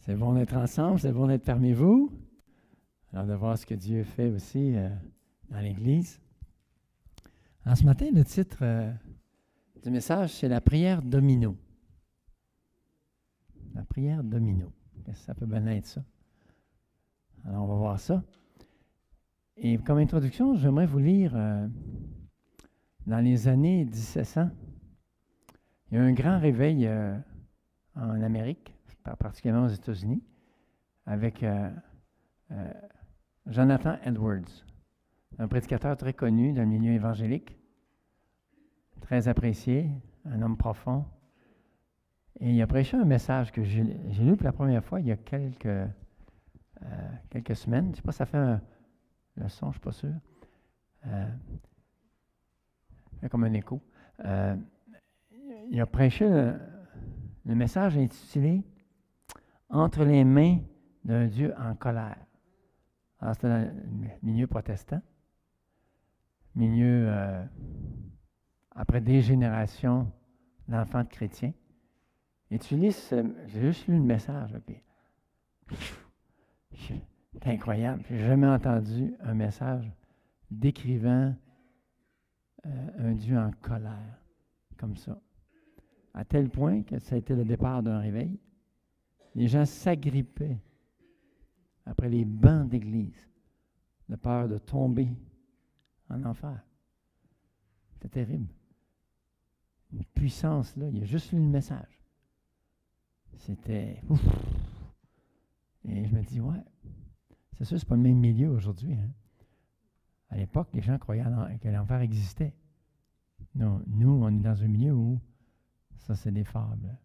C'est bon d'être ensemble, c'est bon d'être parmi vous. Alors, de voir ce que Dieu fait aussi dans l'Église. Alors, ce matin, le titre du message, c'est la prière domino. La prière domino. Qu'est-ce que ça peut bien être, ça? Alors, on va voir ça. Et comme introduction, j'aimerais vous lire dans les années 1700, il y a eu un grand réveil en Amérique, particulièrement aux États-Unis, avec Jonathan Edwards, un prédicateur très connu dans le milieu évangélique, très apprécié, un homme profond. Et il a prêché un message que j'ai lu pour la première fois il y a quelques semaines. Je ne sais pas si ça fait le son, je ne suis pas sûr. C'est comme un écho. Il a prêché le message intitulé « Entre les mains d'un Dieu en colère ». Alors, c'était dans le milieu protestant, milieu après des générations d'enfants de chrétiens. Et tu lis, j'ai juste lu le message, puis c'est incroyable. Je n'ai jamais entendu un message décrivant un Dieu en colère, comme ça. À tel point que ça a été le départ d'un réveil. Les gens s'agrippaient après les bancs d'église, de peur de tomber en enfer. C'était terrible. Une puissance, là, il a juste lu le message. C'était ouf. Et je me dis, ouais, c'est sûr, c'est pas le même milieu aujourd'hui. Hein. À l'époque, les gens croyaient que l'enfer existait. Non, nous, on est dans un milieu où ça, c'est des fables.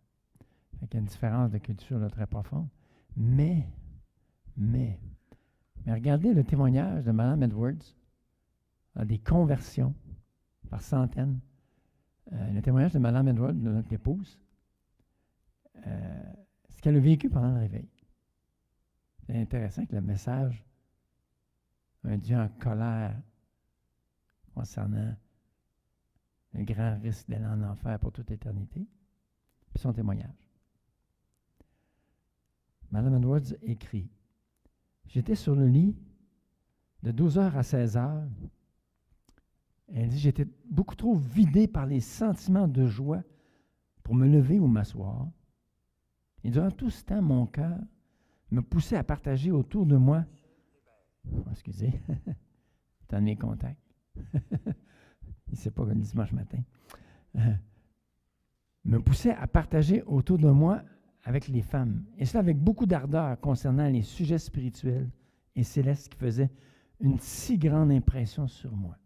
Fait qu'il y a une différence de culture là, très profonde. Mais regardez le témoignage de Mme Edwards, des conversions par centaines. Le témoignage de Mme Edwards, de notre épouse, ce qu'elle a vécu pendant le réveil. C'est intéressant que le message, un Dieu en colère concernant le grand risque d'aller en enfer pour toute éternité, puis son témoignage. Mme Edwards écrit « J'étais sur le lit de 12h à 16h. Elle dit « J'étais beaucoup trop vidée par les sentiments de joie pour me lever ou m'asseoir. Et durant tout ce temps, mon cœur me poussait à partager autour de moi. » Excusez, t'as mes contacts. Il ne sait pas que le dimanche matin. Me poussait à partager autour de moi avec les femmes. Et cela avec beaucoup d'ardeur concernant les sujets spirituels et célestes qui faisaient une si grande impression sur moi.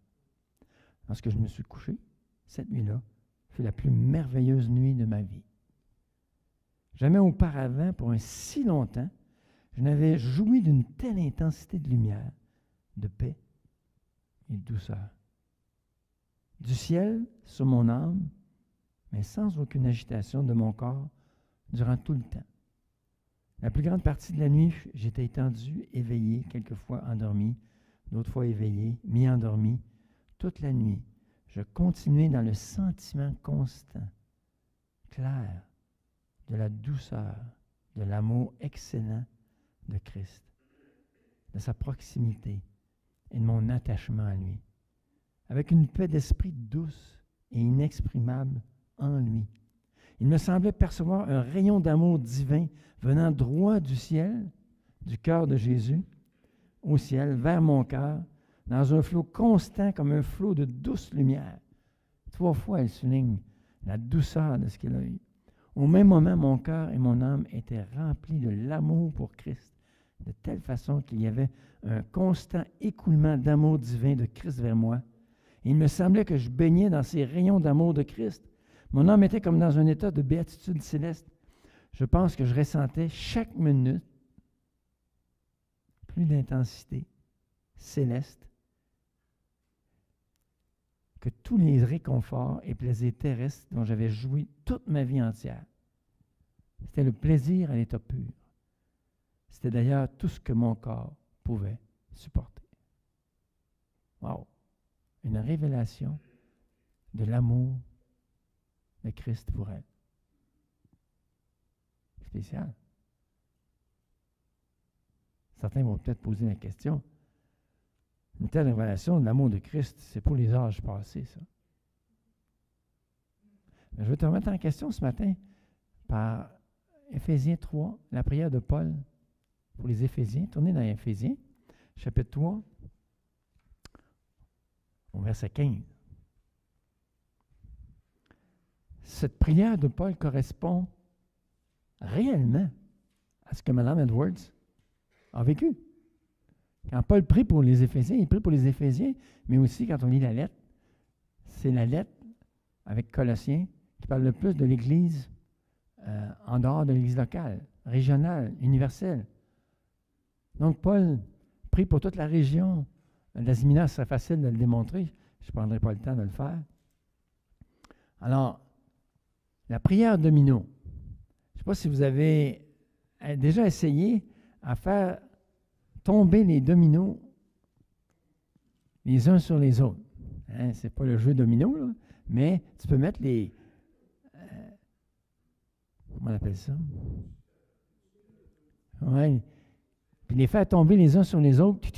Lorsque je me suis couché, cette nuit-là fut la plus merveilleuse nuit de ma vie. Jamais auparavant, pour un si longtemps, je n'avais joui d'une telle intensité de lumière, de paix et de douceur. Du ciel sur mon âme, mais sans aucune agitation de mon corps durant tout le temps. La plus grande partie de la nuit, j'étais étendu, éveillé, quelquefois endormi, d'autres fois éveillé, mi-endormi. Toute la nuit, je continuais dans le sentiment constant, clair, de la douceur, de l'amour excellent de Christ, de sa proximité et de mon attachement à lui, avec une paix d'esprit douce et inexprimable en lui. Il me semblait percevoir un rayon d'amour divin venant droit du ciel, du cœur de Jésus, au ciel, vers mon cœur, dans un flot constant comme un flot de douce lumière. 3 fois, elle souligne la douceur de ce qu'il a eu. Au même moment, mon cœur et mon âme étaient remplis de l'amour pour Christ, de telle façon qu'il y avait un constant écoulement d'amour divin de Christ vers moi. Et il me semblait que je baignais dans ces rayons d'amour de Christ. Mon âme était comme dans un état de béatitude céleste. Je pense que je ressentais chaque minute plus d'intensité céleste que tous les réconforts et plaisirs terrestres dont j'avais joui toute ma vie entière. C'était le plaisir à l'état pur. C'était d'ailleurs tout ce que mon corps pouvait supporter. Wow! Une révélation de l'amour de Christ pour elle. Spécial. Certains vont peut-être poser la question. Une telle révélation de l'amour de Christ, c'est pour les âges passés, ça. Mais je vais te remettre en question ce matin par Éphésiens 3, la prière de Paul pour les Éphésiens. Tournez dans Éphésiens, chapitre 3, au verset 15. Cette prière de Paul correspond réellement à ce que Mme Edwards a vécu. Quand Paul prie pour les Éphésiens, il prie pour les Éphésiens, mais aussi quand on lit la lettre, c'est la lettre avec Colossiens qui parle le plus de l'Église en dehors de l'Église locale, régionale, universelle. Donc Paul prie pour toute la région. L'Asmina, ce serait facile de le démontrer. Je ne prendrai pas le temps de le faire. Alors, la prière domino. Je ne sais pas si vous avez déjà essayé à faire tomber les dominos les uns sur les autres. Hein, ce n'est pas le jeu domino, là, mais tu peux mettre les... comment on appelle ça? Oui. Puis les faire tomber les uns sur les autres. Puis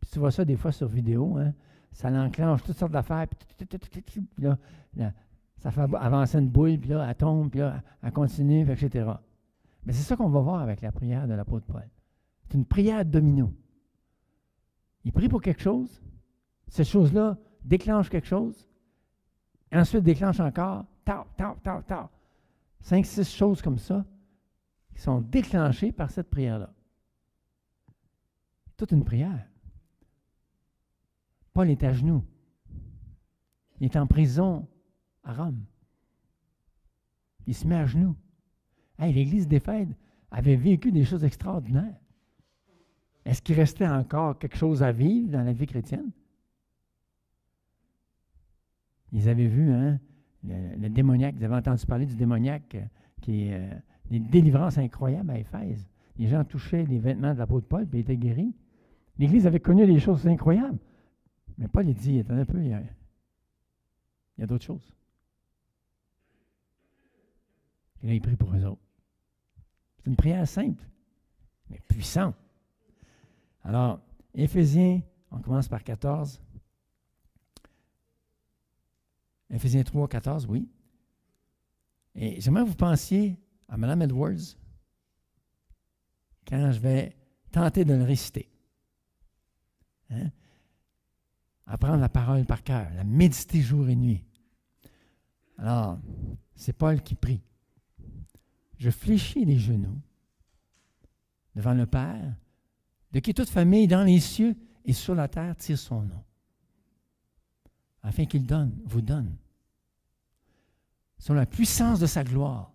tu vois ça des fois sur vidéo. Hein, ça l'enclenche toutes sortes d'affaires. Puis là, ça fait avancer une boule, puis là, elle tombe, puis là, elle continue, etc. Mais c'est ça qu'on va voir avec la prière de l'apôtre Paul. C'est une prière domino. Il prie pour quelque chose. Cette chose-là déclenche quelque chose. Et ensuite déclenche encore. 5, 6 choses comme ça qui sont déclenchées par cette prière-là. Toute une prière. Paul est à genoux. Il est en prison à Rome. Il se met à genoux. Hey, l'Église d'Éphèse avait vécu des choses extraordinaires. Est-ce qu'il restait encore quelque chose à vivre dans la vie chrétienne? Ils avaient vu le démoniaque, ils avaient entendu parler du démoniaque qui est des délivrances incroyables à Éphèse. Les gens touchaient les vêtements de l'apôtre Paul et étaient guéris. L'Église avait connu des choses incroyables. Mais Paul il dit, attendez un peu, il y a d'autres choses. Et là, il prie pour eux autres. C'est une prière simple, mais puissante. Alors, Éphésiens, on commence par 14. Éphésiens 3, 14, oui. Et j'aimerais que vous pensiez à Mme Edwards quand je vais tenter de le réciter. Hein? Apprendre la parole par cœur, la méditer jour et nuit. Alors, c'est Paul qui prie. Je fléchis les genoux devant le Père, de qui toute famille dans les cieux et sur la terre tire son nom, afin qu'il vous donne, selon la puissance de sa gloire,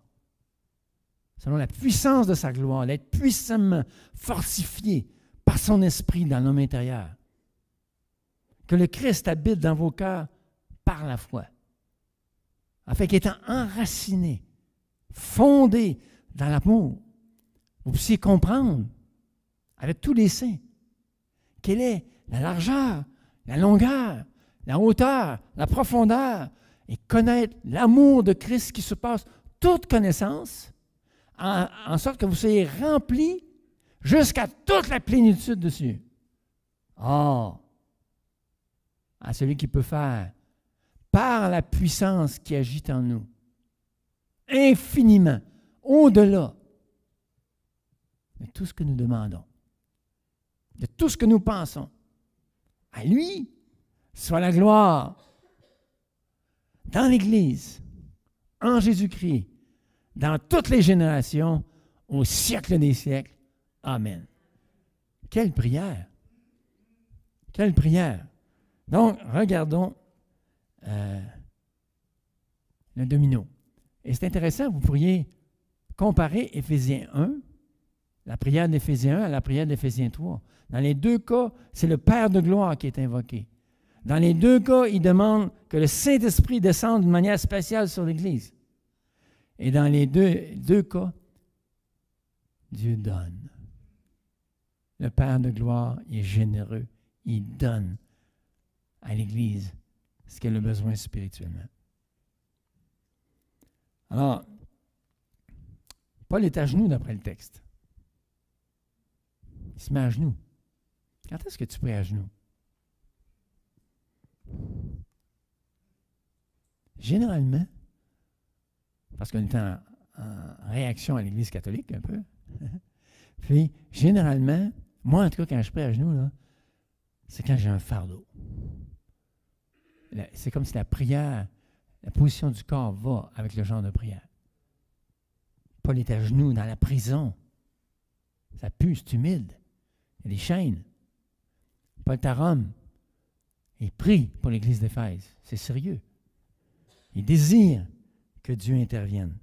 d'être puissamment fortifié par son esprit dans l'homme intérieur. Que le Christ habite dans vos cœurs par la foi, afin qu'étant enraciné, fondé dans l'amour, vous puissiez comprendre avec tous les saints quelle est la largeur, la longueur, la hauteur, la profondeur, et connaître l'amour de Christ qui surpasse toute connaissance, en sorte que vous soyez remplis jusqu'à toute la plénitude de Dieu. Or, à celui qui peut faire, par la puissance qui agit en nous, infiniment, au-delà de tout ce que nous demandons, de tout ce que nous pensons. À lui soit la gloire dans l'Église, en Jésus-Christ, dans toutes les générations, au siècle des siècles. Amen. Quelle prière! Quelle prière! Donc, regardons le domino. Et c'est intéressant, vous pourriez comparer Éphésiens 1, la prière d'Éphésiens 1 à la prière d'Éphésiens 3. Dans les deux cas, c'est le Père de gloire qui est invoqué. Dans les deux cas, il demande que le Saint-Esprit descende d'une manière spéciale sur l'Église. Et dans les deux cas, Dieu donne. Le Père de gloire est généreux. Il donne à l'Église ce qu'elle a besoin spirituellement. Alors, Paul est à genoux d'après le texte. Il se met à genoux. Quand est-ce que tu pries à genoux? Généralement, parce qu'on est en réaction à l'Église catholique un peu, puis généralement, moi en tout cas, quand je prie à genoux, là, c'est quand j'ai un fardeau. C'est comme si la prière, la position du corps va avec le genre de prière. Paul est à genoux dans la prison. Ça pue, c'est humide. Il y a des chaînes. Paul est à Rome. Il prie pour l'Église d'Éphèse. C'est sérieux. Il désire que Dieu intervienne.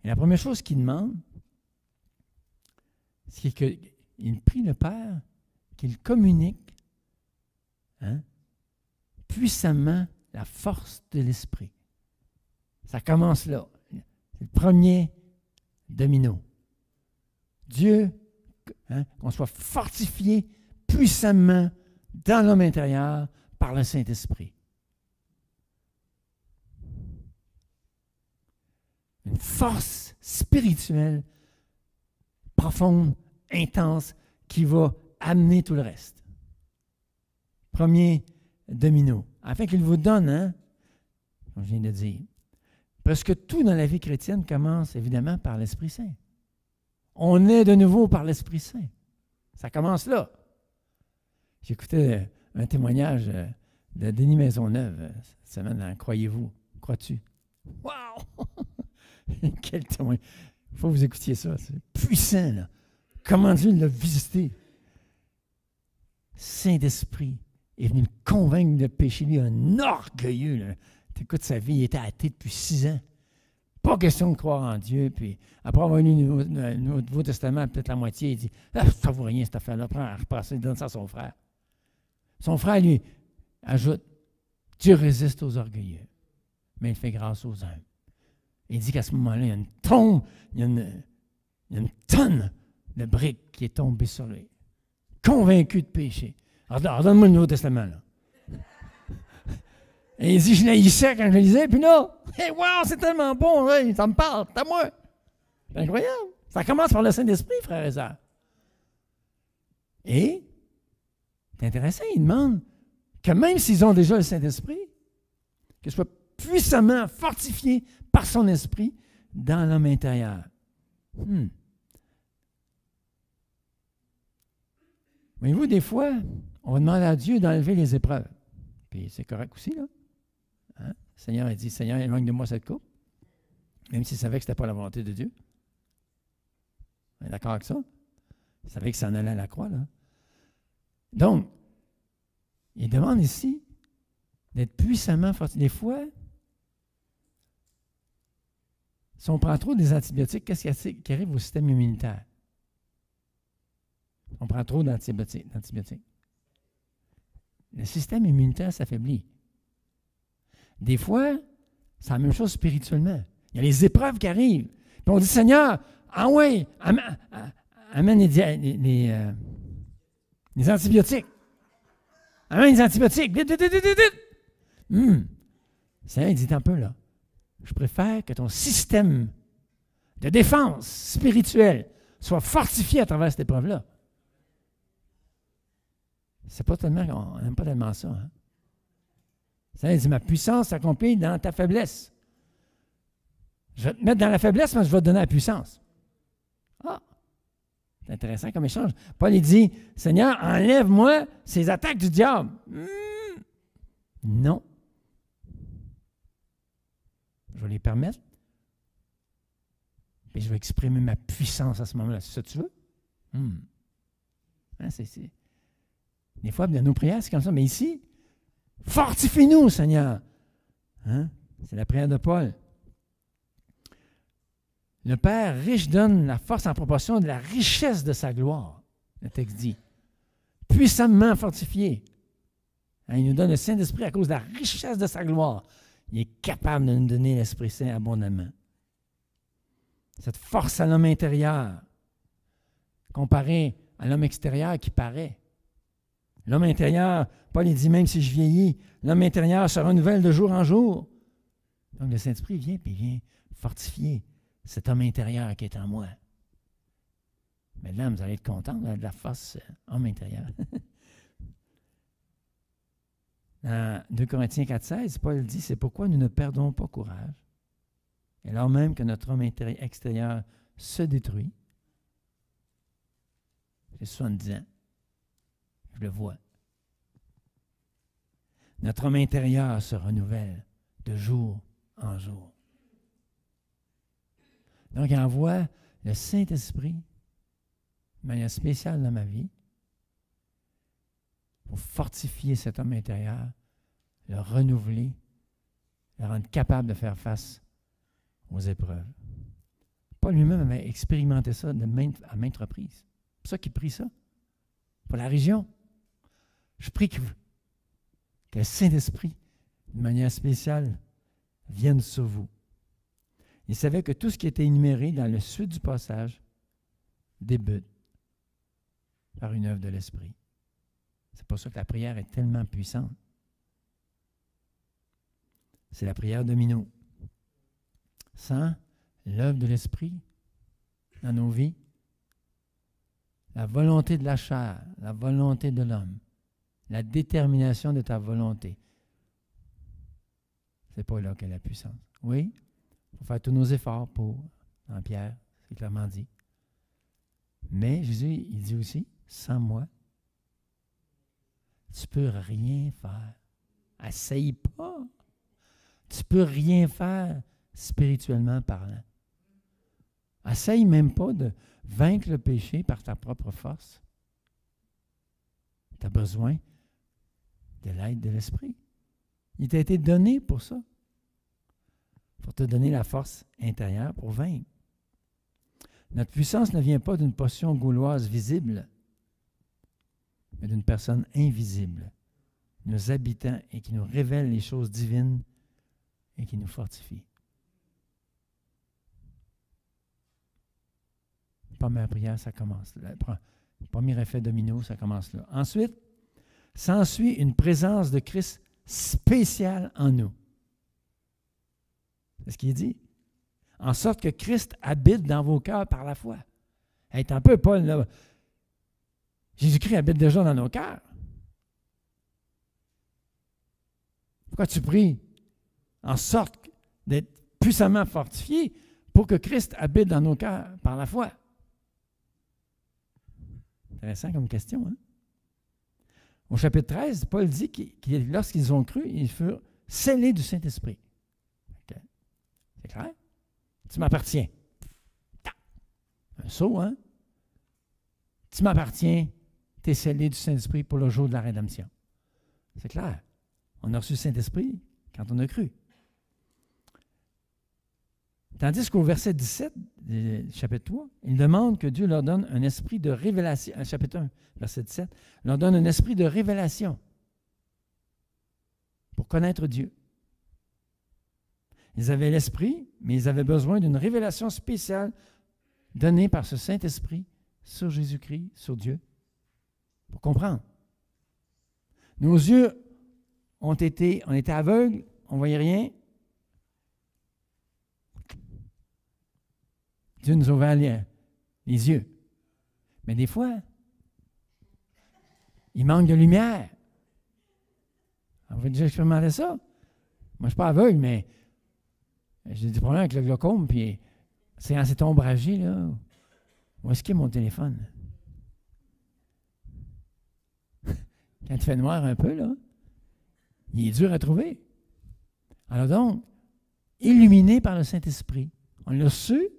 Et la première chose qu'il demande, c'est qu'il prie le Père qu'il communique puissamment la force de l'Esprit. Ça commence là. C'est le premier domino. Dieu, qu'on soit fortifié puissamment dans l'homme intérieur par le Saint-Esprit. Une force spirituelle profonde, intense, qui va amener tout le reste. Premier domino. Afin qu'il vous donne, comme je viens de dire, presque tout dans la vie chrétienne commence évidemment par l'Esprit Saint. On est de nouveau par l'Esprit Saint. Ça commence là. J'écoutais un témoignage de Denis Maisonneuve cette semaine dans Croyez-vous, crois-tu? Wow! Quel témoignage! Il faut que vous écoutiez ça. C'est puissant, là. Comment Dieu l'a visité. Saint-Esprit est venu le convaincre de péché. Lui, un orgueilleux. Tu écoutes sa vie, il était athée depuis 6 ans. Pas question de croire en Dieu. Puis après avoir lu le Nouveau Testament, peut-être la moitié, il dit ça ne vaut rien cette affaire-là. Prends à repasser, donne ça à son frère. Son frère lui ajoute Dieu résiste aux orgueilleux, mais il fait grâce aux humbles. Il dit qu'à ce moment-là, il y a une tombe, il y a une tonne de briques qui est tombée sur lui. Convaincu de péché. Alors donne-moi le Nouveau Testament, là. Et il dit, je l'haïssais quand je le lisais, puis là, hey, wow, c'est tellement bon, hein, ça me parle, c'est à moi. C'est incroyable. Ça commence par le Saint-Esprit, frères et sœurs. Et, c'est intéressant, il demande que même s'ils ont déjà le Saint-Esprit, qu'ils soient puissamment fortifiés par son esprit dans l'homme intérieur. Voyez-vous, des fois, on va demander à Dieu d'enlever les épreuves. Puis c'est correct aussi, là. Le Seigneur a dit, Seigneur, éloigne de moi cette coupe. Même s'il savait que ce n'était pas la volonté de Dieu. On est d'accord avec ça? Il savait que ça en allait à la croix, là. Donc, il demande ici d'être puissamment fortifié. Des fois, si on prend trop des antibiotiques, qu'est-ce qui arrive au système immunitaire? On prend trop d'antibiotiques. Le système immunitaire s'affaiblit. Des fois, c'est la même chose spirituellement. Il y a les épreuves qui arrivent. Puis on dit, Seigneur, amène les antibiotiques. Amène les antibiotiques. Vite. Seigneur, il dit un peu là. Je préfère que ton système de défense spirituelle soit fortifié à travers cette épreuve-là. C'est pas tellement, on n'aime pas tellement ça. Hein? Ça dit, ma puissance s'accomplit dans ta faiblesse. Je vais te mettre dans la faiblesse, mais je vais te donner la puissance. Ah, c'est intéressant comme échange. Paul, il dit, Seigneur, enlève-moi ces attaques du diable. Non. Je vais les permettre. Et je vais exprimer ma puissance à ce moment-là. C'est ça que tu veux? Des fois, dans nos prières, c'est comme ça. Mais ici, fortifie-nous, Seigneur. C'est la prière de Paul. Le Père riche donne la force en proportion de la richesse de sa gloire. Le texte dit. Puissamment fortifié. Il nous donne le Saint-Esprit à cause de la richesse de sa gloire. Il est capable de nous donner l'Esprit Saint abondamment. Cette force à l'homme intérieur, comparée à l'homme extérieur qui paraît. L'homme intérieur, Paul il dit, même si je vieillis, l'homme intérieur se renouvelle de jour en jour. Donc le Saint-Esprit vient, puis il vient fortifier cet homme intérieur qui est en moi. Mais là, vous allez être content, vous avez de la force homme intérieur. Dans 2 Corinthiens 4,16, Paul dit, c'est pourquoi nous ne perdons pas courage. Et alors même que notre homme extérieur se détruit, j'ai 70 ans, je le vois. Notre homme intérieur se renouvelle de jour en jour. Donc, il envoie le Saint-Esprit de manière spéciale dans ma vie pour fortifier cet homme intérieur, le renouveler, le rendre capable de faire face aux épreuves. Paul lui-même avait expérimenté ça à maintes reprises. C'est pour ça qu'il prie ça. Pour la région. Je prie que le Saint-Esprit, de manière spéciale, vienne sur vous. Il savait que tout ce qui était énuméré dans le suite du passage débute par une œuvre de l'Esprit. C'est pour ça que la prière est tellement puissante. C'est la prière domino. Sans l'œuvre de l'Esprit dans nos vies, la volonté de la chair, la volonté de l'homme, la détermination de ta volonté, c'est pas là qu'est la puissance. Oui, il faut faire tous nos efforts pour, en Pierre, c'est clairement dit. Mais Jésus, il dit aussi, sans moi, tu ne peux rien faire. Essaye pas. Tu ne peux rien faire spirituellement parlant. Essaye même pas de vaincre le péché par ta propre force. Tu as besoin de l'aide de l'Esprit. Il t'a été donné pour ça. Pour te donner la force intérieure pour vaincre. Notre puissance ne vient pas d'une potion gauloise visible, mais d'une personne invisible, nous habitant et qui nous révèle les choses divines et qui nous fortifie. La première prière, ça commence là. Le premier effet domino, ça commence là. Ensuite, s'ensuit une présence de Christ spéciale en nous. C'est ce qu'il dit. En sorte que Christ habite dans vos cœurs par la foi. Hey, t'es un peu Paul, là. Jésus-Christ habite déjà dans nos cœurs. Pourquoi tu pries? En sorte d'être puissamment fortifié pour que Christ habite dans nos cœurs par la foi. Intéressant comme question, hein? Au chapitre 13, Paul dit que lorsqu'ils ont cru, ils furent scellés du Saint-Esprit. Okay. C'est clair? Tu m'appartiens. Un saut, hein? Tu m'appartiens, tu es scellé du Saint-Esprit pour le jour de la rédemption. C'est clair. On a reçu le Saint-Esprit quand on a cru. Tandis qu'au verset 17, chapitre 3, il demande que Dieu leur donne un esprit de révélation. Chapitre 1, verset 17, leur donne un esprit de révélation pour connaître Dieu. Ils avaient l'esprit, mais ils avaient besoin d'une révélation spéciale donnée par ce Saint-Esprit sur Jésus-Christ, sur Dieu, pour comprendre. Nos yeux on était aveugles, on ne voyait rien. Dieu nous a ouvert les yeux. Mais des fois, il manque de lumière. On va déjà expérimenter ça. Moi, je ne suis pas aveugle, mais j'ai des problèmes avec le glaucome, puis c'est dans cet ombragé, là. Où est-ce qu'il est mon téléphone? Quand il fait noir un peu, là, il est dur à trouver. Alors donc, illuminé par le Saint-Esprit, on l'a su,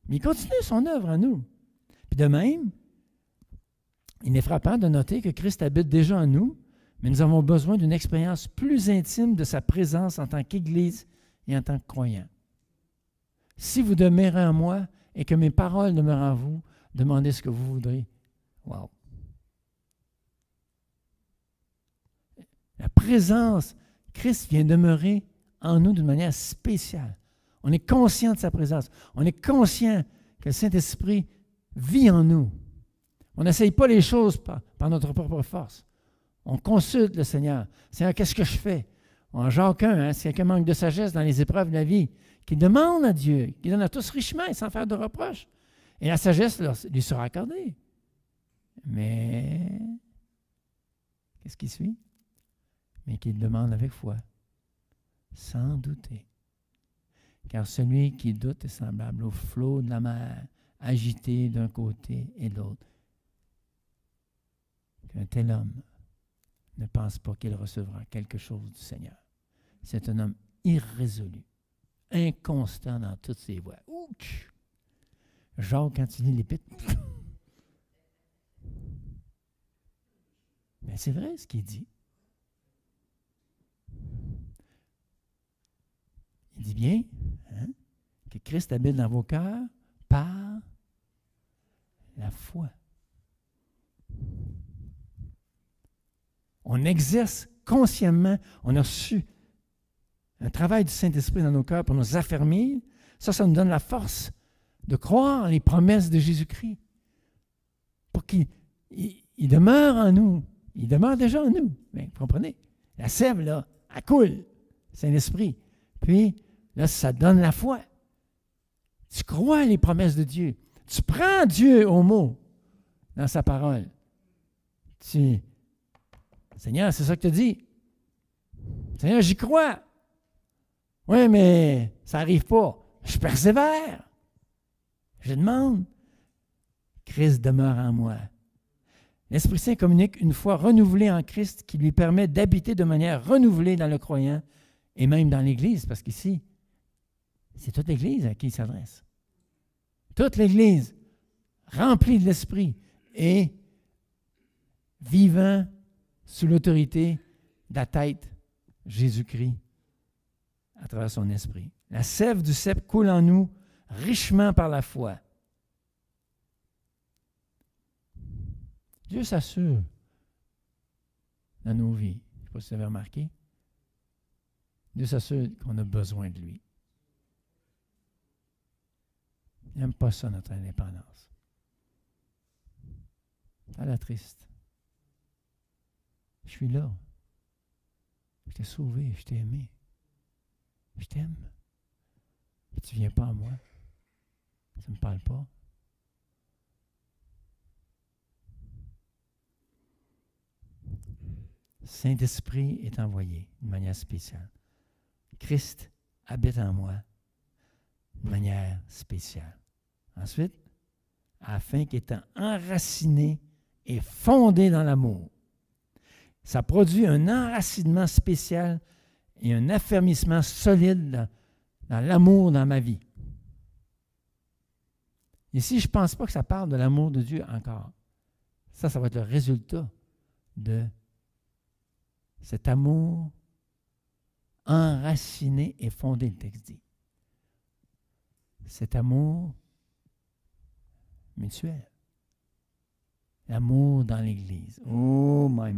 mais il continue son œuvre en nous. Puis de même, il est frappant de noter que Christ habite déjà en nous, mais nous avons besoin d'une expérience plus intime de sa présence en tant qu'Église et en tant que croyants. Si vous demeurez en moi et que mes paroles demeurent en vous, demandez ce que vous voudrez. Wow! La présence, Christ vient demeurer en nous d'une manière spéciale. On est conscient de sa présence. On est conscient que le Saint-Esprit vit en nous. On n'essaye pas les choses par notre propre force. On consulte le Seigneur. Seigneur, qu'est-ce que je fais? En Jacques 1, si quelqu'un manque de sagesse dans les épreuves de la vie, qui demande à Dieu, qui donne à tous richement et sans faire de reproches. Et la sagesse lui sera accordée. Mais, qu'est-ce qui suit? Mais qu'il demande avec foi, sans douter. Car celui qui doute est semblable au flot de la mer, agité d'un côté et de l'autre. Qu'un tel homme ne pense pas qu'il recevra quelque chose du Seigneur. C'est un homme irrésolu, inconstant dans toutes ses voies. Ouch! Jacques, quand tu lis l'Épître, mais c'est vrai ce qu'il dit. Il dit bien que Christ habite dans vos cœurs par la foi. On exerce consciemment, on a reçu un travail du Saint-Esprit dans nos cœurs pour nous affermir. Ça nous donne la force de croire les promesses de Jésus-Christ. Pour qu'il demeure en nous. Il demeure déjà en nous. Mais vous comprenez? La sève, là, elle coule. Saint-Esprit. Puis, là, ça donne la foi. Tu crois les promesses de Dieu. Tu prends Dieu au mot dans sa parole. Seigneur, c'est ça que tu dis. Seigneur, j'y crois. Oui, mais ça n'arrive pas. Je persévère. Je demande. Christ demeure en moi. L'Esprit Saint communique une foi renouvelée en Christ qui lui permet d'habiter de manière renouvelée dans le croyant et même dans l'Église, parce qu'ici, c'est toute l'Église à qui il s'adresse. Toute l'Église remplie de l'Esprit et vivant sous l'autorité de la tête, Jésus-Christ, à travers son esprit. La sève du cep coule en nous richement par la foi. Dieu s'assure dans nos vies. Je ne sais pas si vous avez remarqué. Dieu s'assure qu'on a besoin de lui. Il n'aime pas ça, notre indépendance. Ça la triste. Je suis là. Je t'ai sauvé, je t'ai aimé. Je t'aime. Et tu ne viens pas à moi. Tu ne me parles pas. Saint-Esprit est envoyé d'une manière spéciale. Christ habite en moi d'une manière spéciale. Ensuite, afin qu'étant enraciné et fondé dans l'amour, ça produit un enracinement spécial et un affermissement solide dans l'amour dans ma vie. Ici, je ne pense pas que ça parle de l'amour de Dieu encore. Ça va être le résultat de cet amour enraciné et fondé, le texte dit. Cet amour mutuel. L'amour dans l'Église. Oh, my.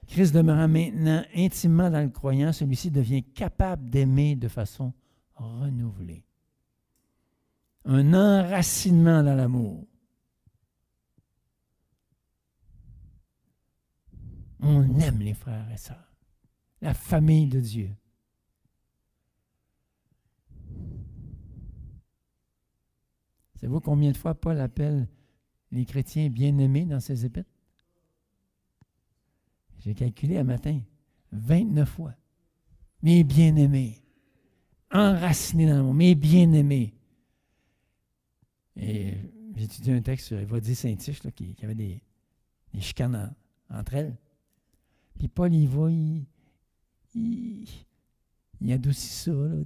Christ demeurant maintenant intimement dans le croyant, celui-ci devient capable d'aimer de façon renouvelée. Un enracinement dans l'amour. On aime les frères et sœurs. La famille de Dieu. Savez-vous combien de fois Paul appelle les chrétiens bien-aimés dans ses épîtres? J'ai calculé un matin, 29 fois. Mes bien-aimés, enracinés dans l'amour, mes bien-aimés. Et j'ai étudié un texte sur Évodie Saint-Tiche qui avait des chicanes entre elles. Puis Paul, il va, il adoucit ça. Là,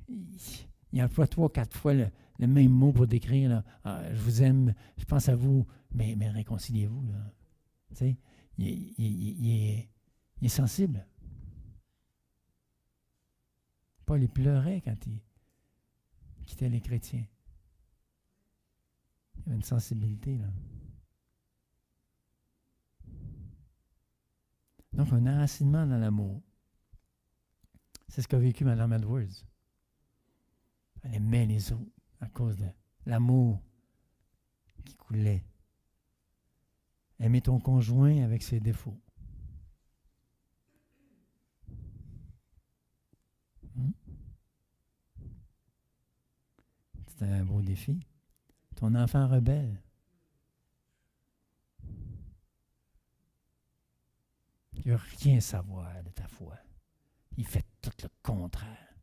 il emploie 3-4 fois le même mot pour décrire. Là, je vous aime, je pense à vous, mais réconciliez-vous. Là. Tu sais, il est sensible. Paul, il pleurait quand il quittait les chrétiens. Il y avait une sensibilité, là. Donc, un enracinement dans l'amour. C'est ce qu'a vécu Mme Edwards. Elle aimait les autres à cause de l'amour qui coulait. Aimer ton conjoint avec ses défauts. C'est un beau défi. Ton enfant rebelle. Il ne veut rien savoir de ta foi. Il fait tout le contraire.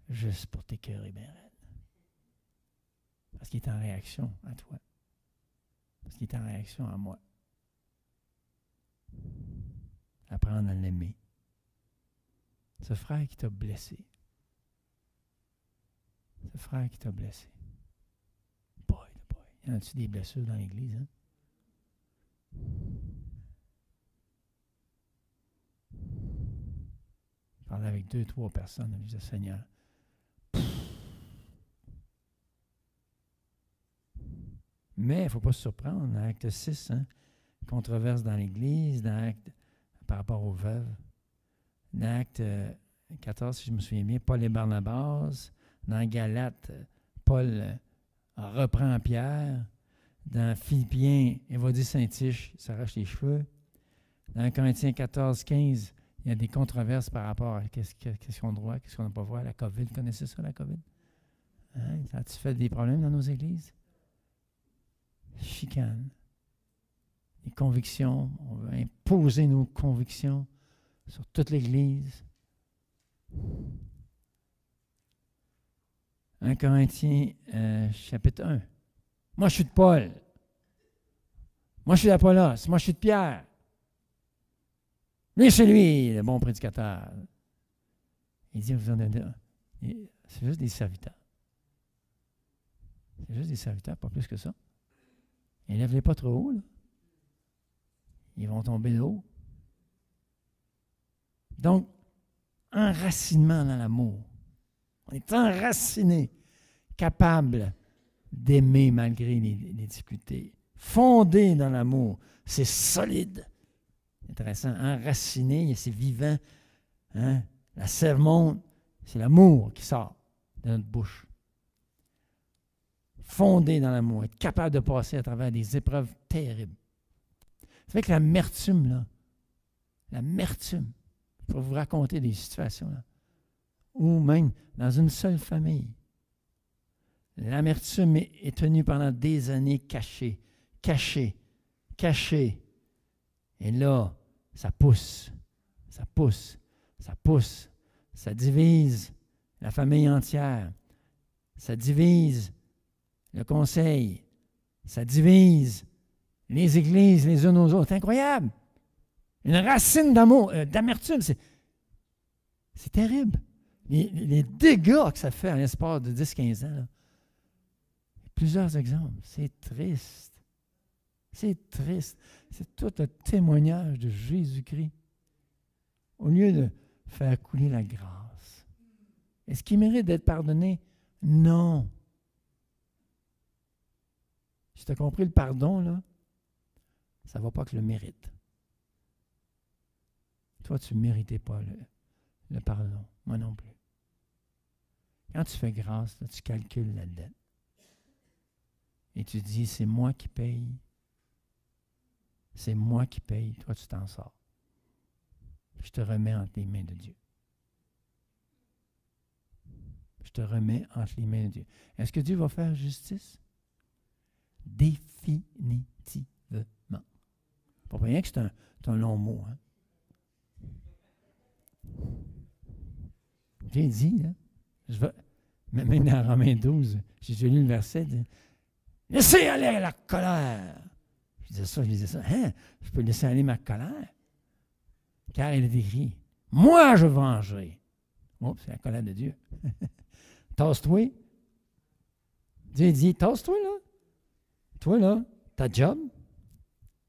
Juste pour t'écœurer bien raide. Parce qu'il est en réaction à toi. Parce qu'il est en réaction à moi. Apprendre à l'aimer. Ce frère qui t'a blessé. Ce frère qui t'a blessé. Boy. Y en a-tu des blessures dans l'Église, hein? Je parlais avec 2-3 personnes. Je disais, Seigneur, mais il ne faut pas se surprendre. Dans Acte 6, hein, controverse dans l'Église, par rapport aux veuves. Dans Acte 14, si je me souviens bien, Paul et Barnabas. Dans Galates, Paul reprend Pierre. Dans Philippiens, Évodie Saint-Tiche s'arrache les cheveux. Dans Corinthiens 14, 15, il y a des controverses par rapport à qu'est-ce qu'on a droit, qu'est-ce qu'on n'a pas le droit. La COVID, vous connaissez ça, la COVID? Hein? Ça a-tu fait des problèmes dans nos églises? Chicane. Les convictions, on veut imposer nos convictions sur toute l'Église. 1 Corinthiens, chapitre 1. Moi, je suis de Paul. Moi, je suis d'Apollos. Moi, je suis de Pierre. Lui, c'est lui, le bon prédicateur. Il dit, c'est juste des serviteurs. C'est juste des serviteurs, pas plus que ça. Élève-les pas trop haut, là. Ils vont tomber de haut. Donc, enracinement dans l'amour. On est enraciné, capable d'aimer malgré les difficultés. Fondé dans l'amour. C'est solide. Intéressant. Enraciné, c'est vivant. Hein? La sève monte. C'est l'amour qui sort de notre bouche. Fondé dans l'amour. Être capable de passer à travers des épreuves terribles. C'est vrai que l'amertume, là, l'amertume, je peux vous raconter des situations, là, ou même dans une seule famille. L'amertume est tenue pendant des années cachée. Et là, ça pousse. Ça divise la famille entière. Ça divise le conseil. Ça divise les églises les unes aux autres. C'est incroyable. Une racine d'amour, d'amertume. C'est terrible. Les dégâts que ça fait à l'espace de 10-15 ans. Là. Plusieurs exemples. C'est triste. C'est triste. C'est tout un témoignage de Jésus-Christ. Au lieu de faire couler la grâce. Est-ce qu'il mérite d'être pardonné? Non. Si tu as compris le pardon, là, ça ne va pas que le mérite. Toi, tu ne méritais pas le pardon. Moi non plus. Quand tu fais grâce, là, tu calcules la dette. Et tu dis, c'est moi qui paye. C'est moi qui paye. Toi, tu t'en sors. Je te remets entre les mains de Dieu. Je te remets entre les mains de Dieu. Est-ce que Dieu va faire justice? Définitivement. Pas rien que c'est un long mot. Hein? J'ai dit, hein? Même dans Romains 12, j'ai lu le verset, dit, laissez aller la colère. Je disais ça. Hein? Je peux laisser aller ma colère? Car il est écrit, moi je vengerai. Oh, c'est la colère de Dieu. Tasse-toi. Dieu dit, tasse-toi là. Toi là, ta job,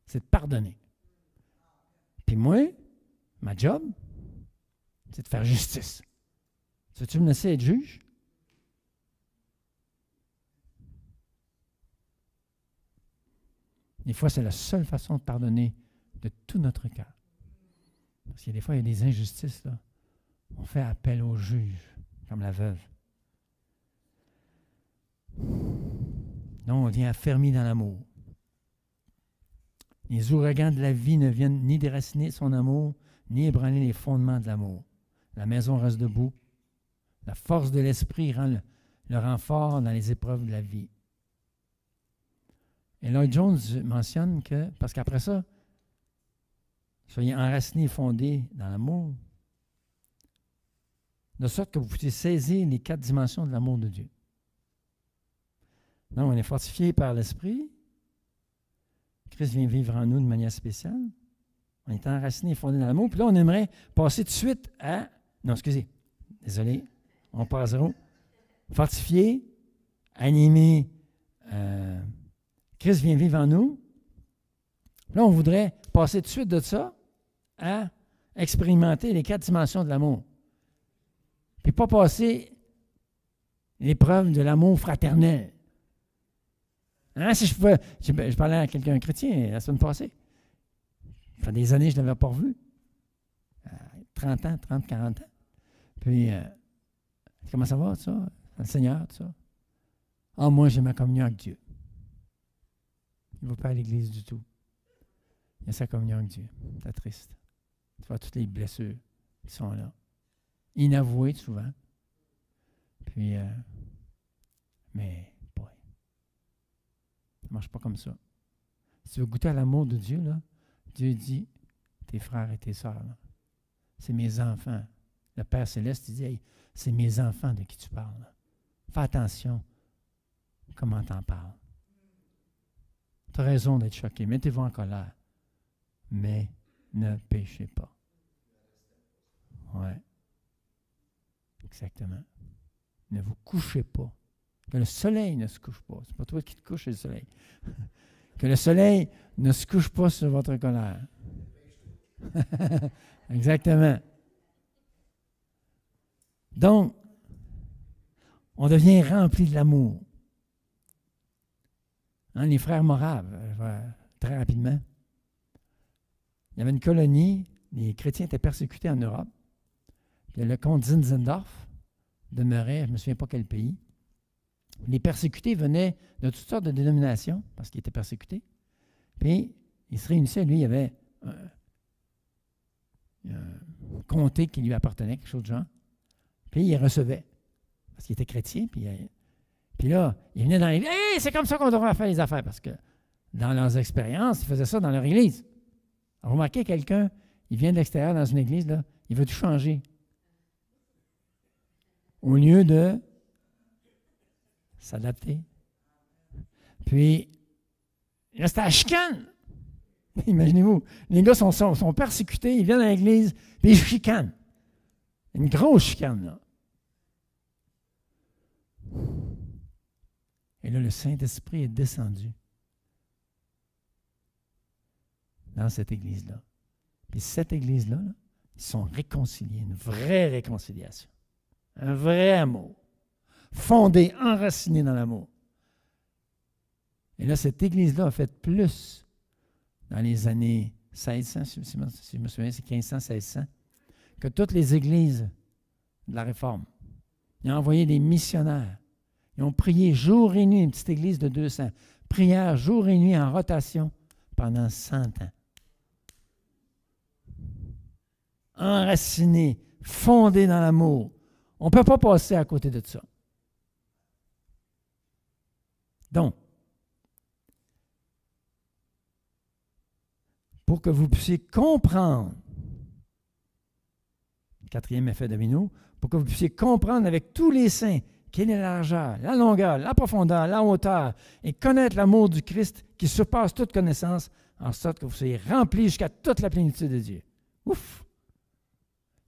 c'est de pardonner. Puis moi, ma job, c'est de faire justice. Veux-tu me laisser être juge? Des fois, c'est la seule façon de pardonner de tout notre cœur. Parce qu'il y a des fois, il y a des injustices, là. On fait appel au juge, comme la veuve. Non, on vient affermi dans l'amour. Les ouragans de la vie ne viennent ni déraciner son amour, ni ébranler les fondements de l'amour. La maison reste debout. La force de l'esprit rend le renfort dans les épreuves de la vie. Et Lloyd Jones mentionne que, parce qu'après ça, soyez enracinés et fondés dans l'amour, de sorte que vous puissiez saisir les 4 dimensions de l'amour de Dieu. Donc, on est fortifié par l'Esprit. Christ vient vivre en nous de manière spéciale. On est enraciné et fondé dans l'amour. Puis là, on aimerait passer tout de suite à... Non, excusez. Désolé. On passe à 0. Fortifié, animé. Christ vient vivre en nous. Là, on voudrait passer tout de suite de ça à expérimenter les 4 dimensions de l'amour. Puis pas passer l'épreuve de l'amour fraternel. Hein, si je pouvais, je parlais à quelqu'un chrétien la semaine passée. Ça fait des années que je ne l'avais pas revu. 30 ans, 30, 40 ans. Puis, comment ça va, ça? Le Seigneur, tout ça? Ah, moi, j'ai ma communion avec Dieu. Il ne va pas à l'église du tout. Il a sa communion avec Dieu. C'est triste. Tu vois toutes les blessures qui sont là. Inavouées, souvent. Puis, mais, boy. Ça ne marche pas comme ça. Si tu veux goûter à l'amour de Dieu, là, Dieu dit, tes frères et tes sœurs, là, c'est mes enfants. Le Père Céleste, il dit, hey, c'est mes enfants de qui tu parles. Là. Fais attention comment tu en parles. Tu as raison d'être choqué. Mettez-vous en colère. Mais ne péchez pas. Oui. Exactement. Ne vous couchez pas. Que le soleil ne se couche pas. Ce n'est pas toi qui te couches, c'est le soleil. Que le soleil ne se couche pas sur votre colère. Exactement. Donc, on devient rempli de l'amour. Hein, les frères moraves, très rapidement, il y avait une colonie, les chrétiens étaient persécutés en Europe. Puis le comte Zinzendorf demeurait, je ne me souviens pas quel pays. Les persécutés venaient de toutes sortes de dénominations, parce qu'ils étaient persécutés. Puis, ils se réunissaient, lui, il y avait un comté qui lui appartenait, quelque chose de genre. Puis, il recevait, parce qu'il était chrétien. Puis là, il venait dans l'église. Hey, c'est comme ça qu'on devrait faire les affaires, parce que dans leurs expériences, ils faisaient ça dans leur église. Remarquez quelqu'un, il vient de l'extérieur dans une église, là, il veut tout changer. Au lieu de s'adapter. Puis, là, c'était la chicane. Imaginez-vous, les gars sont persécutés, ils viennent à l'église, puis ils chicanent. Une grosse chicane, là. Et là, le Saint-Esprit est descendu dans cette église-là. Puis cette église-là, là, ils sont réconciliés, une vraie réconciliation. Un vrai amour. Fondé, enraciné dans l'amour. Et là, cette église-là a fait plus dans les années 1600, si je me souviens, c'est 1500, 1600, que toutes les églises de la Réforme. Ils ont envoyé des missionnaires. Ils ont prié jour et nuit, une petite église de 200. Prière jour et nuit en rotation pendant 100 ans. Enraciné, fondé dans l'amour. On ne peut pas passer à côté de ça. Donc, pour que vous puissiez comprendre, quatrième effet domino, pour que vous puissiez comprendre avec tous les saints quelle est la largeur, la longueur, la profondeur, la hauteur, et connaître l'amour du Christ qui surpasse toute connaissance, en sorte que vous soyez remplis jusqu'à toute la plénitude de Dieu. Ouf!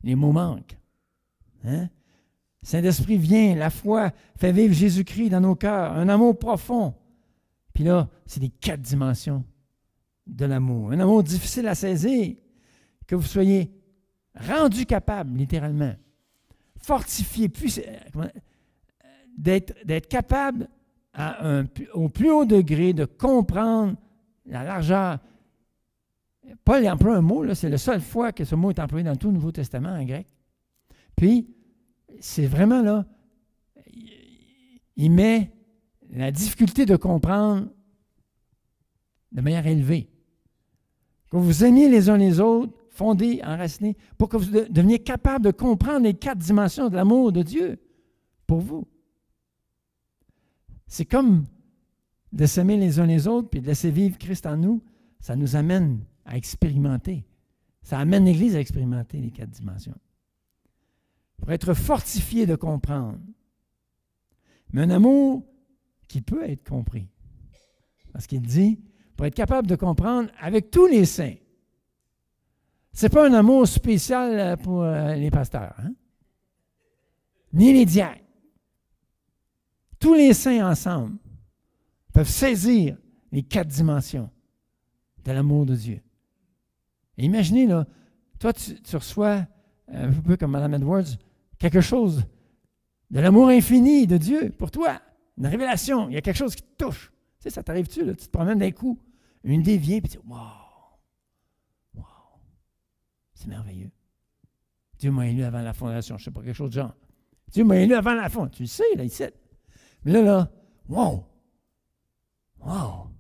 Les mots manquent. Hein? Saint-Esprit vient, la foi fait vivre Jésus-Christ dans nos cœurs, un amour profond. Puis là, c'est les 4 dimensions de l'amour. Un amour difficile à saisir, que vous soyez rendu capable, littéralement, fortifié, d'être capable au plus haut degré de comprendre la largeur. Paul emploie un mot, là, c'est la seule fois que ce mot est employé dans tout le Nouveau Testament en grec. Puis, c'est vraiment là, il met la difficulté de comprendre de manière élevée. Que vous aimiez les uns les autres, fondés, enracinés, pour que vous deveniez capable de comprendre les 4 dimensions de l'amour de Dieu pour vous. C'est comme de s'aimer les uns les autres puis de laisser vivre Christ en nous, ça nous amène à expérimenter. Ça amène l'Église à expérimenter les 4 dimensions. Pour être fortifié de comprendre. Mais un amour qui peut être compris. Parce qu'il dit, pour être capable de comprendre avec tous les saints. Ce n'est pas un amour spécial pour les pasteurs, hein? Ni les diacres. Tous les saints ensemble peuvent saisir les 4 dimensions de l'amour de Dieu. Et imaginez, là, toi, tu reçois, un peu comme Mme Edwards, quelque chose de l'amour infini de Dieu pour toi. Une révélation, il y a quelque chose qui te touche. Tu sais, ça t'arrive-tu, là? Tu te promènes d'un coup, une idée vient, puis tu dis, wow, wow, c'est merveilleux. Dieu m'a élu avant la fondation, je ne sais pas, quelque chose de genre. Dieu m'a élu avant la fondation, tu le sais, là, ici. Mais là, wow, wow.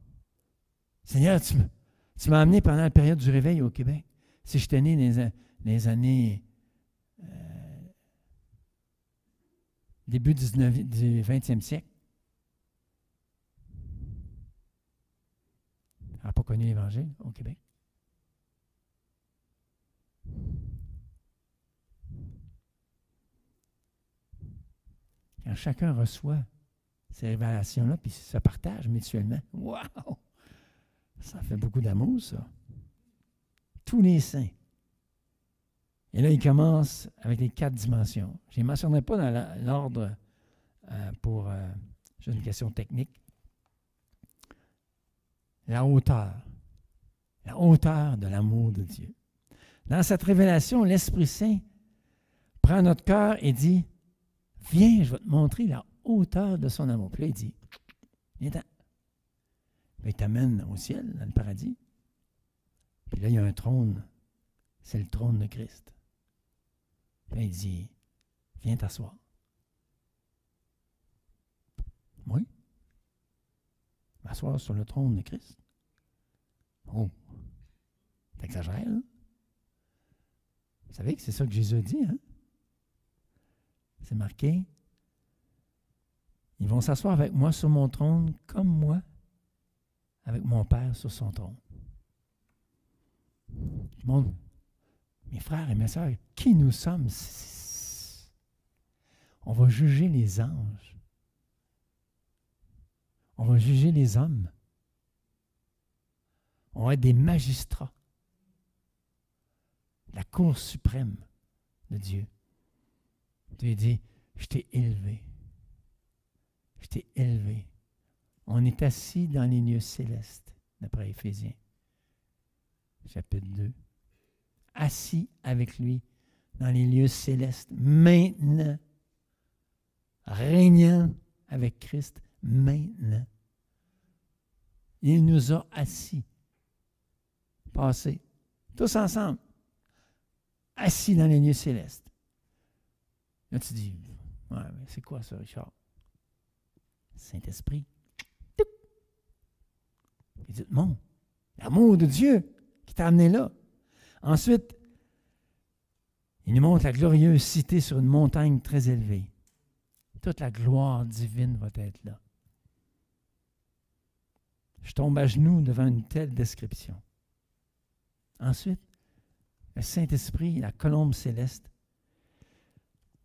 Seigneur, tu m'as amené pendant la période du réveil au Québec. Si j'étais né dans les années début du 20e siècle, je n'aurais pas connu l'Évangile au Québec. Quand chacun reçoit ces révélations-là, puis se partagent mutuellement, wow! Ça fait beaucoup d'amour, ça. Tous les saints. Et là, il commence avec les 4 dimensions. Je ne les mentionnerai pas dans l'ordre pour j'ai une question technique. La hauteur de l'amour de Dieu. Dans cette révélation, l'Esprit Saint prend notre cœur et dit, viens, je vais te montrer la hauteur de son amour. Puis là, il dit, viens-t'en. Il t'amène au ciel, dans le paradis. Puis là, il y a un trône. C'est le trône de Christ. Puis là, il dit, viens t'asseoir. Oui. M'asseoir sur le trône de Christ. Oh, t'exagères, hein? Vous savez que c'est ça que Jésus a dit, hein? C'est marqué. Ils vont s'asseoir avec moi sur mon trône, comme moi, avec mon Père sur son trône. Mes frères et mes sœurs, qui nous sommes? On va juger les anges. On va juger les hommes. On va être des magistrats. La Cour suprême de Dieu. Dieu dit, je t'ai élevé. Je t'ai élevé. On est assis dans les lieux célestes, d'après Éphésiens, chapitre 2. Assis avec lui dans les lieux célestes, maintenant. Régnant avec Christ, maintenant. Il nous a assis. Passés. Tous ensemble. Assis dans les lieux célestes. Là, tu dis, ouais, mais c'est quoi ça, Richard? Saint-Esprit. Il dit, bon, l'amour de Dieu qui t'a amené là. Ensuite, il nous montre la glorieuse cité sur une montagne très élevée. Toute la gloire divine va être là. Je tombe à genoux devant une telle description. Ensuite, le Saint-Esprit, la colombe céleste,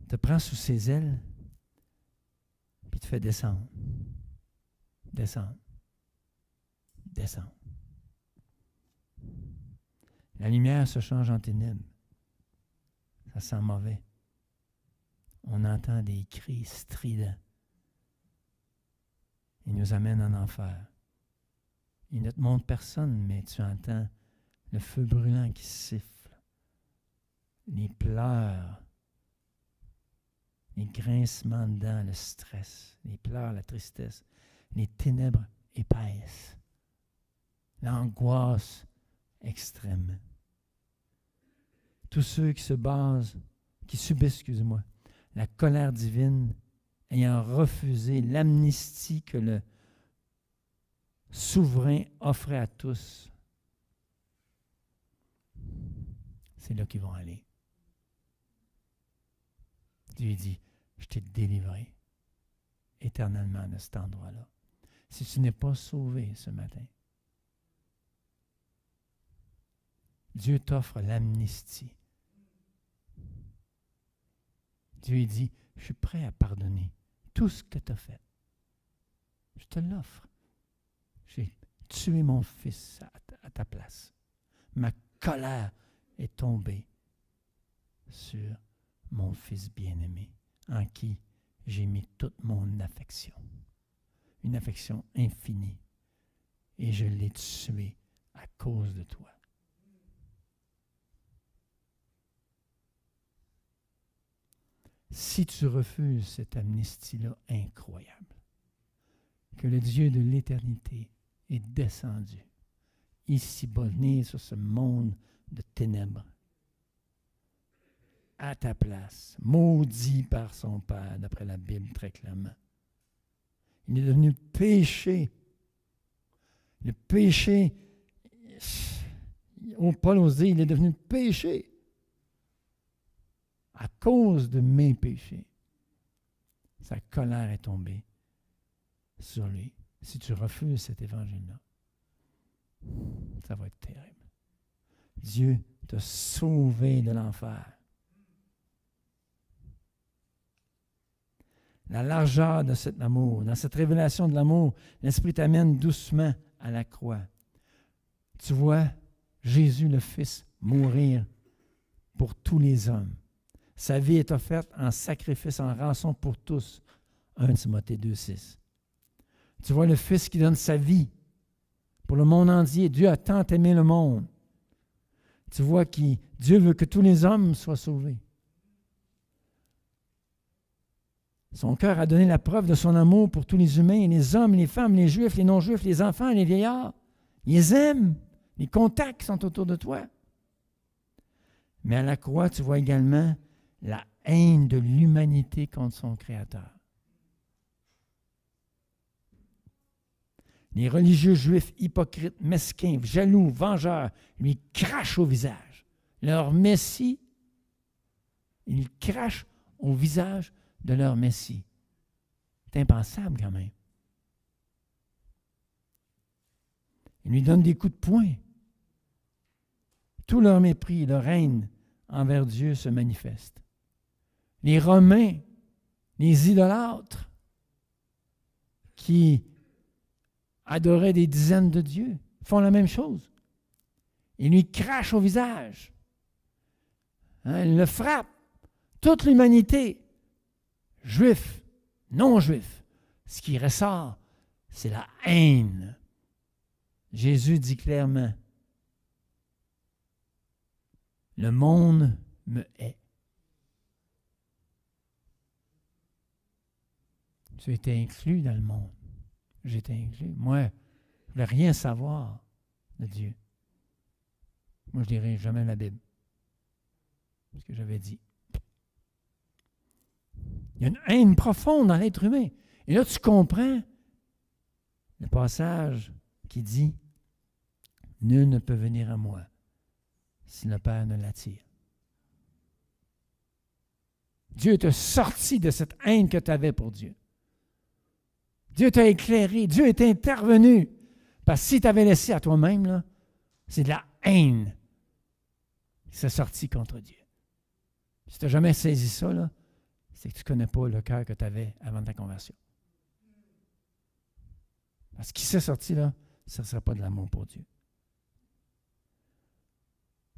te prend sous ses ailes puis te fait descendre. Descendre. Descendre. La lumière se change en ténèbres. Ça sent mauvais. On entend des cris stridents. Il nous amène en enfer. Il ne te montre personne, mais tu entends le feu brûlant qui siffle, les pleurs, les grincements de dents, le stress, les pleurs, la tristesse, les ténèbres épaisses, l'angoisse extrême. Tous ceux qui subissent, la colère divine, ayant refusé l'amnistie que le souverain offrait à tous, c'est là qu'ils vont aller. Dieu dit, je t'ai délivré éternellement de cet endroit-là. Si tu n'es pas sauvé ce matin, Dieu t'offre l'amnistie. Dieu dit, je suis prêt à pardonner tout ce que tu as fait. Je te l'offre. J'ai tué mon fils à ta place. Ma colère est tombée sur mon fils bien-aimé, en qui j'ai mis toute mon affection. Une affection infinie. Et je l'ai tué à cause de toi. Si tu refuses cette amnistie-là incroyable, que le Dieu de l'éternité est descendu, ici-bas, né sur ce monde de ténèbres, à ta place, maudit par son Père, d'après la Bible très clairement. Il est devenu péché. Le péché, Paul ose dire, il est devenu péché à cause de mes péchés. Sa colère est tombée sur lui. Si tu refuses cet évangile-là, ça va être terrible. Dieu t'a sauvé de l'enfer. La largeur de cet amour, dans cette révélation de l'amour, l'Esprit t'amène doucement à la croix. Tu vois Jésus le Fils mourir pour tous les hommes. Sa vie est offerte en sacrifice, en rançon pour tous. 1 Timothée 2,6. Tu vois le Fils qui donne sa vie pour le monde entier. Dieu a tant aimé le monde. Tu vois que Dieu veut que tous les hommes soient sauvés. Son cœur a donné la preuve de son amour pour tous les humains, les hommes, les femmes, les juifs, les non-juifs, les enfants, les vieillards. Il les aime, les contacts qui sont autour de toi. Mais à la croix, tu vois également la haine de l'humanité contre son Créateur. Les religieux juifs hypocrites, mesquins, jaloux, vengeurs, lui crachent au visage. Leur Messie, ils crachent au visage de leur Messie. C'est impensable quand même. Ils lui donnent des coups de poing. Tout leur mépris, leur haine envers Dieu se manifeste. Les Romains, les idolâtres, qui adoraient des dizaines de dieux, font la même chose. Ils lui crachent au visage. Ils le frappent. Toute l'humanité, juifs, non-juifs, ce qui ressort, c'est la haine. Jésus dit clairement, « Le monde me hait. » Tu étais inclus dans le monde. J'étais inclus. Moi, je ne voulais rien savoir de Dieu. Moi, je dirais jamais la Bible. Ce que j'avais dit. Il y a une haine profonde dans l'être humain. Et là, tu comprends le passage qui dit « Nul ne peut venir à moi si le Père ne l'attire. » Dieu t'a sorti de cette haine que tu avais pour Dieu. Dieu t'a éclairé. Dieu est intervenu. Parce que si tu avais laissé à toi-même, là, c'est de la haine qui s'est sortie contre Dieu. Si tu n'as jamais saisi ça, là, c'est que tu ne connais pas le cœur que tu avais avant ta conversion. Parce que ce qui s'est sorti là, ce ne sera pas de l'amour pour Dieu.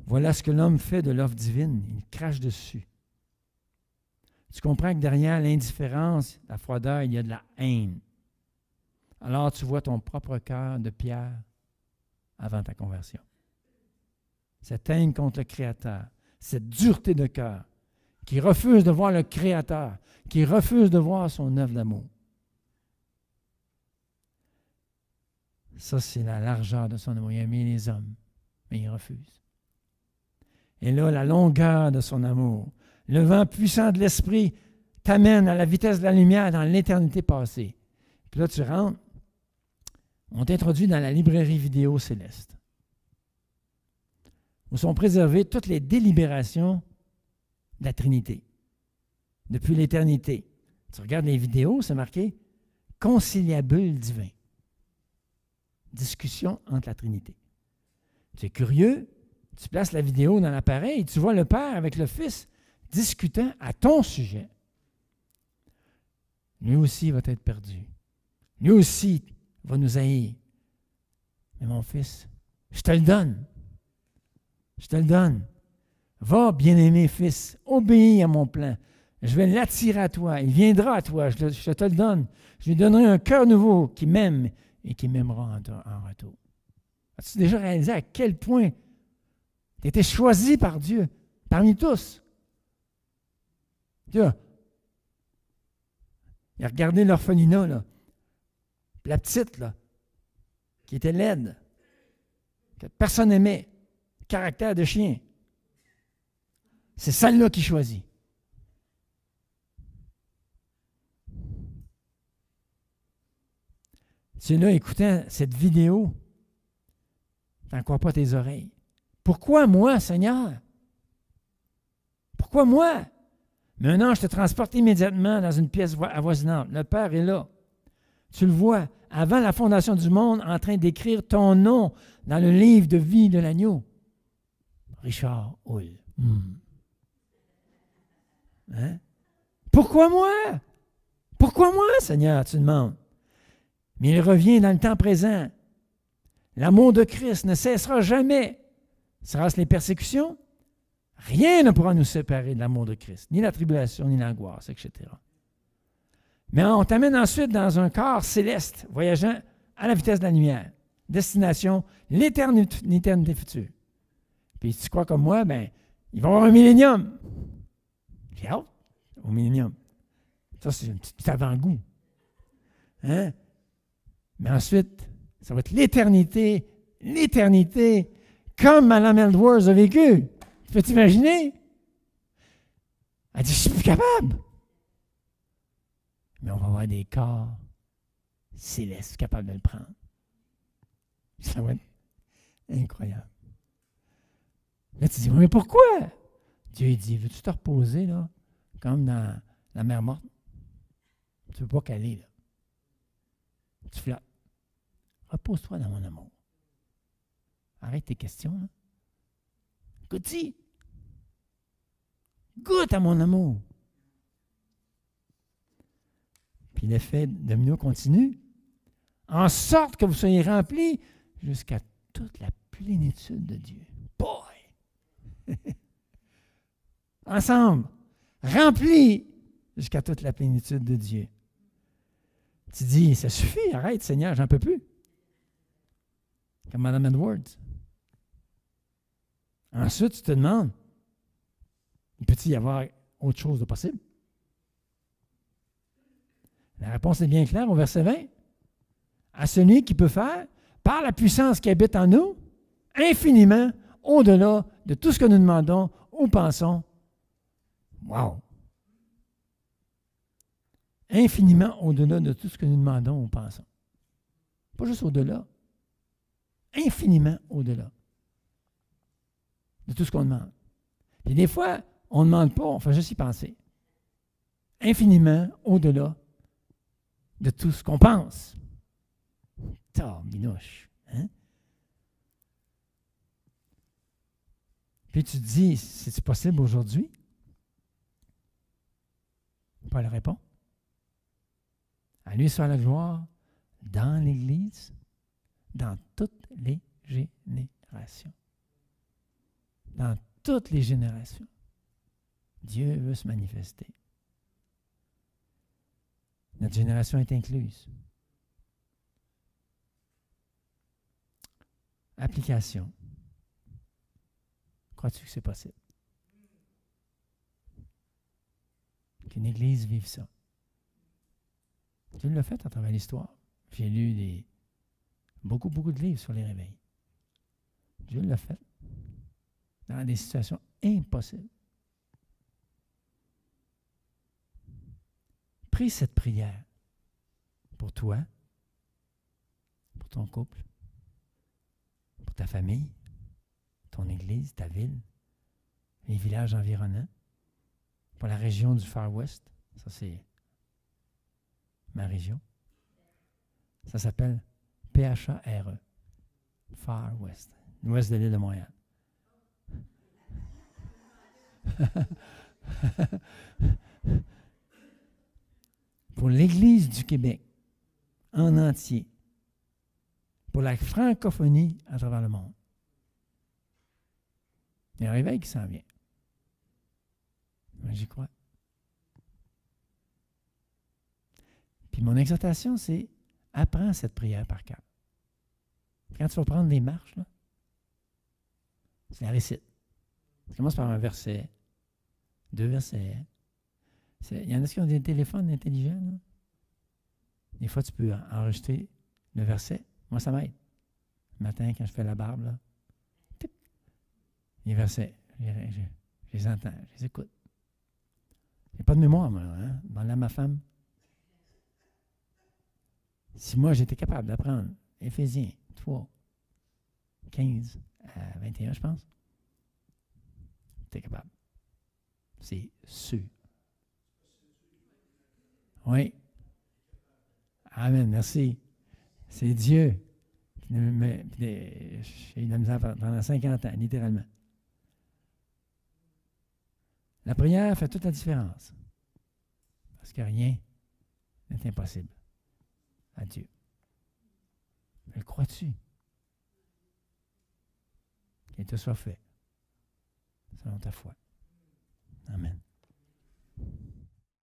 Voilà ce que l'homme fait de l'offre divine. Il crache dessus. Tu comprends que derrière l'indifférence, la froideur, il y a de la haine. Alors tu vois ton propre cœur de pierre avant ta conversion. Cette haine contre le Créateur, cette dureté de cœur, qui refuse de voir le Créateur, qui refuse de voir son œuvre d'amour. Ça, c'est la largeur de son amour. Il a aimé les hommes, mais il refuse. Et là, la longueur de son amour, le vent puissant de l'Esprit t'amène à la vitesse de la lumière dans l'éternité passée. Puis là, tu rentres, on t'introduit dans la librairie vidéo céleste, où sont préservées toutes les délibérations de la Trinité, depuis l'éternité. Tu regardes les vidéos, c'est marqué conciliabule divin. Discussion entre la Trinité. Tu es curieux, tu places la vidéo dans l'appareil et tu vois le Père avec le Fils discutant à ton sujet. Lui aussi va être perdu. Lui aussi va nous haïr. Mais mon fils, je te le donne. Je te le donne. Va, bien-aimé fils, obéis à mon plan. Je vais l'attirer à toi. Il viendra à toi. Je te le donne. Je lui donnerai un cœur nouveau qui m'aime et qui m'aimera en retour. As-tu déjà réalisé à quel point tu étais choisi par Dieu, parmi tous? Dieu, il a regardé l'orphelinat, là. La petite, là, qui était laide, que personne n'aimait, caractère de chien. C'est celle-là qui choisit. Tu es là écoutant cette vidéo, tu n'en crois pas tes oreilles. Pourquoi moi, Seigneur? Pourquoi moi? Mais un ange te transporte immédiatement dans une pièce avoisinante. Le Père est là. Tu le vois, avant la fondation du monde, en train d'écrire ton nom dans le livre de vie de l'agneau. Richard Hull. Hein? Pourquoi moi? Pourquoi moi, Seigneur, tu demandes? Mais il revient dans le temps présent. L'amour de Christ ne cessera jamais. Sera-ce les persécutions? Rien ne pourra nous séparer de l'amour de Christ, ni la tribulation, ni l'angoisse, etc. Mais on t'amène ensuite dans un corps céleste, voyageant à la vitesse de la lumière. Destination, l'éternité future. Puis tu crois comme moi, ben, il va y avoir un millénium. J'ai hâte au millénium. Ça, c'est un petit avant-goût. Hein? Mais ensuite, ça va être l'éternité, comme Mme Edwards a vécu. Tu peux t'imaginer? Elle dit, je ne suis plus capable. Mais on va avoir des corps célestes capables de le prendre. Ça va être incroyable. Là, tu dis, mais pourquoi? Dieu dit, veux-tu te reposer, là, comme dans la mer morte? Tu ne veux pas caler, là. Tu flottes. Repose-toi dans mon amour. Arrête tes questions, là. Goûte-y. Goûte à mon amour. Puis l'effet domino continue, en sorte que vous soyez remplis jusqu'à toute la plénitude de Dieu. Boy! Ensemble, remplis jusqu'à toute la plénitude de Dieu. Tu dis, ça suffit, arrête Seigneur, j'en peux plus. Comme Mme Edwards. Ensuite, tu te demandes, peut-il y avoir autre chose de possible? La réponse est bien claire au verset 20. À celui qui peut faire, par la puissance qui habite en nous, infiniment au-delà de tout ce que nous demandons ou pensons. Wow! Infiniment au-delà de tout ce que nous demandons ou pensons. Pas juste au-delà. Infiniment au-delà de tout ce qu'on demande. Et des fois, on ne demande pas, on fait juste y penser. Infiniment au-delà de tout ce qu'on pense. Minouche. Hein? Puis tu te dis, c'est possible aujourd'hui? Paul répond. À lui soit la gloire dans l'Église, dans toutes les générations. Dans toutes les générations. Dieu veut se manifester. Notre génération est incluse. Application. Crois-tu que c'est possible? Qu'une Église vive ça. Dieu l'a fait à travers l'histoire. J'ai lu beaucoup de livres sur les réveils. Dieu l'a fait dans des situations impossibles. Prie cette prière pour toi, pour ton couple, pour ta famille, ton église, ta ville, les villages environnants, pour la région du Far West. Ça, c'est ma région. Ça s'appelle PHARE, Far West, l'ouest de l'île de Montréal. Pour l'Église du Québec en entier, pour la francophonie à travers le monde. Il y a un réveil qui s'en vient. Moi, j'y crois. Puis mon exhortation, c'est apprends cette prière par cœur. Quand tu vas prendre des marches, là, c'est la récite. Tu commences par un verset, 2 versets. Il y en a qui ont des téléphones intelligents. Là. Des fois, tu peux enregistrer le verset. Moi, ça m'aide. Le matin, quand je fais la barbe, là, tic, les versets, je les entends, je les écoute. Je n'ai pas de mémoire, moi. Hein? Dans ma femme. Si moi, j'étais capable d'apprendre Éphésiens 3, 15 à 21, je pense, j'étais capable. C'est sûr. Oui. Amen, merci. C'est Dieu qui me met. J'ai eu de la misère pendant 50 ans, littéralement. La prière fait toute la différence. Parce que rien n'est impossible à Dieu. Le crois-tu? Qu'il te soit fait selon ta foi. Amen.